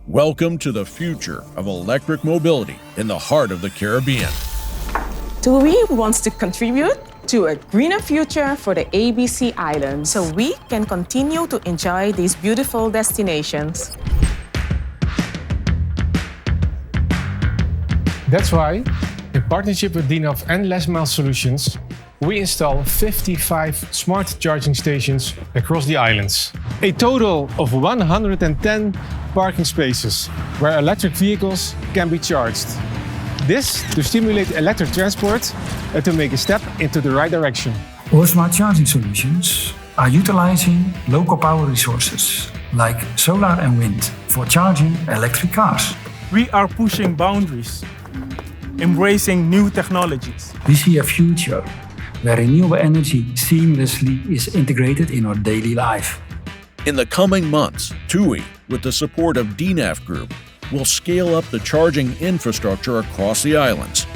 Welcome to the future of electric mobility in the heart of the Caribbean. TUI wants to contribute to a greener future for the ABC Islands so we can continue to enjoy these beautiful destinations. That's why, in partnership with Dynaf and Last Mile Solutions, we install 55 smart charging stations across the islands. A total of 110 parking spaces where electric vehicles can be charged. This to stimulate electric transport and to make a step into the right direction. Our smart charging solutions are utilizing local power resources like solar and wind for charging electric cars. We are pushing boundaries, embracing new technologies. We see a future where renewable energy seamlessly is integrated in our daily life. In the coming months, TUI, with the support of Dynaf Group, will scale up the charging infrastructure across the islands.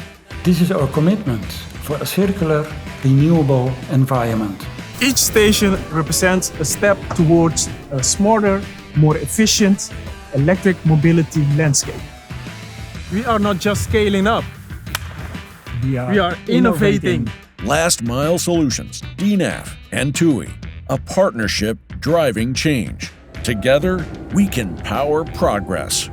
This is our commitment for a circular, renewable environment. Each station represents a step towards a smarter, more efficient electric mobility landscape. We are not just scaling up, we are innovating. Last Mile Solutions, Dynaf, and TUI, a partnership driving change. Together, we can power progress.